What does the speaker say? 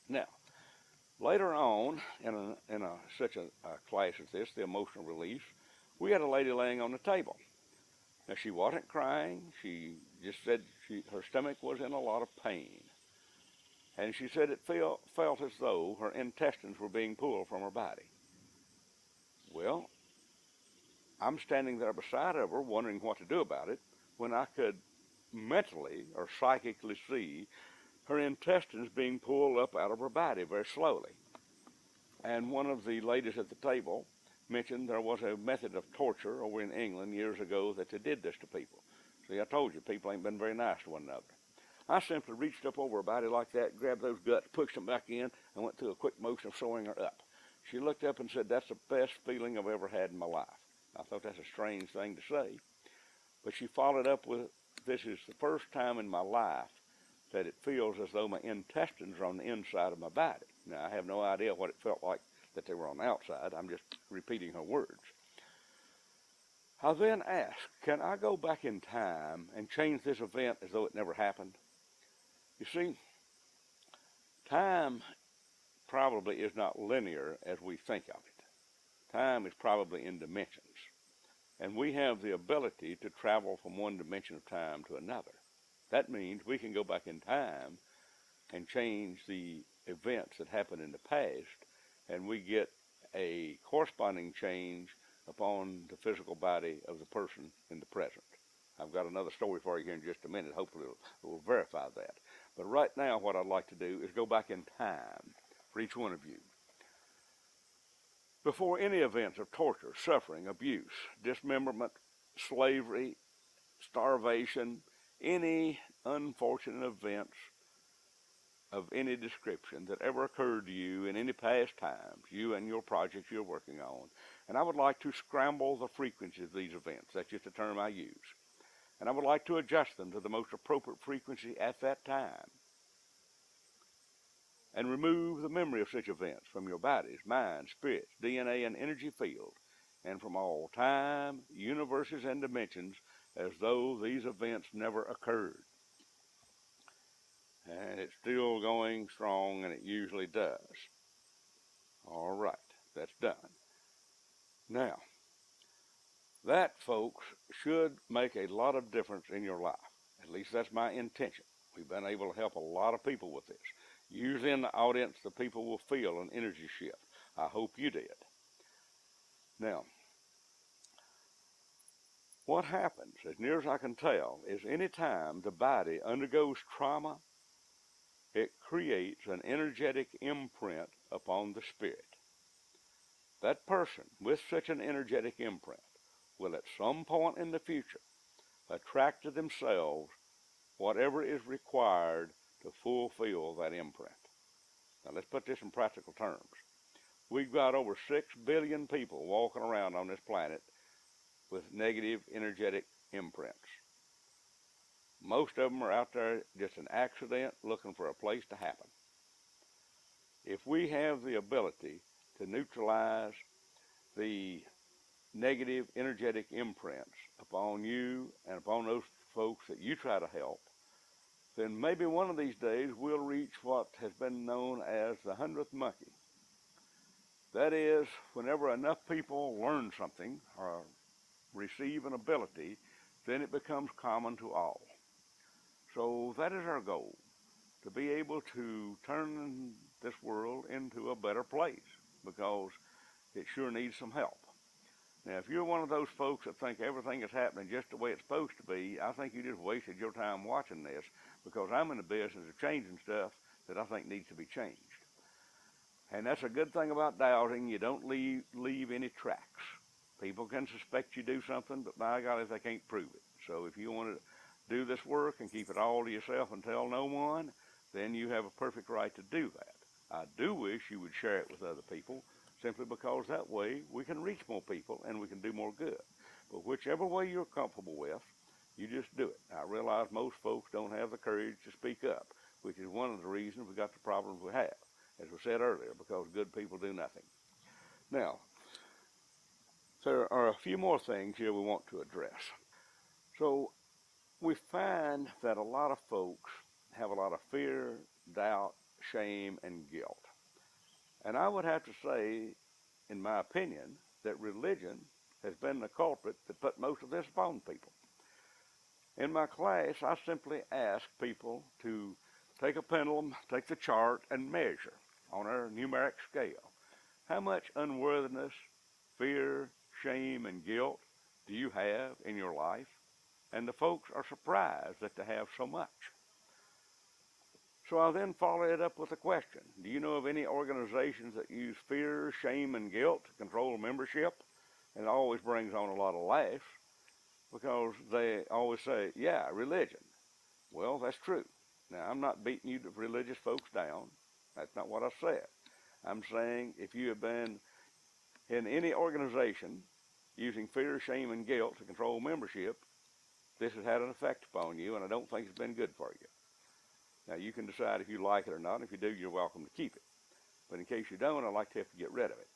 Now, later on, such a class as this, the emotional release, we had a lady laying on the table. Now, she wasn't crying. She just said her stomach was in a lot of pain. And she said it felt as though her intestines were being pulled from her body. Well, I'm standing there beside of her wondering what to do about it when I could mentally or psychically see her intestines being pulled up out of her body very slowly. And one of the ladies at the table mentioned there was a method of torture over in England years ago that they did this to people. See, I told you, people ain't been very nice to one another. I simply reached up over her body like that, grabbed those guts, pushed them back in, and went through a quick motion of sewing her up. She looked up and said, "That's the best feeling I've ever had in my life." I thought that's a strange thing to say, but she followed up with, "This is the first time in my life that it feels as though my intestines are on the inside of my body." Now, I have no idea what it felt like that they were on the outside. I'm just repeating her words. I then asked, can I go back in time and change this event as though it never happened? You see, time probably is not linear as we think of it. Time is probably in dimensions, and we have the ability to travel from one dimension of time to another. That means we can go back in time and change the events that happened in the past, and we get a corresponding change upon the physical body of the person in the present. I've got another story for you here in just a minute. Hopefully it will verify that. But right now what I'd like to do is go back in time for each one of you. Before any events of torture, suffering, abuse, dismemberment, slavery, starvation, any unfortunate events of any description that ever occurred to you in any past times, you and your projects you're working on, and I would like to scramble the frequency of these events. That's just a term I use. And I would like to adjust them to the most appropriate frequency at that time, and remove the memory of such events from your bodies, minds, spirits, DNA, and energy field, and from all time, universes, and dimensions as though these events never occurred. And it's still going strong, and it usually does. All right, that's done. Now, that, folks, should make a lot of difference in your life. At least that's my intention. We've been able to help a lot of people with this. Usually in the audience, the people will feel an energy shift. I hope you did. Now, what happens, as near as I can tell, is any time the body undergoes trauma, it creates an energetic imprint upon the spirit. That person with such an energetic imprint will at some point in the future attract to themselves whatever is required to fulfill that imprint. Now let's put this in practical terms. We've got over 6 billion people walking around on this planet with negative energetic imprints. Most of them are out there just an accident looking for a place to happen. If we have the ability to neutralize the negative energetic imprints upon you and upon those folks that you try to help, then maybe one of these days we'll reach what has been known as the 100th monkey. That is, whenever enough people learn something or receive an ability, then it becomes common to all. So that is our goal, to be able to turn this world into a better place, because it sure needs some help. Now, if you're one of those folks that think everything is happening just the way it's supposed to be, I think you just wasted your time watching this, because I'm in the business of changing stuff that I think needs to be changed. And that's a good thing about dowsing. You don't leave any tracks. People can suspect you do something, but by golly, they can't prove it. So if you want to do this work and keep it all to yourself and tell no one, then you have a perfect right to do that. I do wish you would share it with other people, simply because that way we can reach more people and we can do more good. But whichever way you're comfortable with, you just do it. I realize most folks don't have the courage to speak up, which is one of the reasons we got the problems we have, as we said earlier, because good people do nothing. Now, there are a few more things here we want to address. So we find that a lot of folks have a lot of fear, doubt, shame, and guilt. And I would have to say, in my opinion, that religion has been the culprit that put most of this upon people. In my class, I simply ask people to take a pendulum, take the chart, and measure on a numeric scale. How much unworthiness, fear, shame, and guilt do you have in your life? And the folks are surprised that they have so much. So I then follow it up with a question. Do you know of any organizations that use fear, shame, and guilt to control membership? And it always brings on a lot of laughs because they always say, yeah, religion. Well, that's true. Now, I'm not beating you religious folks down. That's not what I said. I'm saying if you have been in any organization using fear, shame, and guilt to control membership, this has had an effect upon you, and I don't think it's been good for you. Now, you can decide if you like it or not. If you do, you're welcome to keep it. But in case you don't, I'd like to have to get rid of it.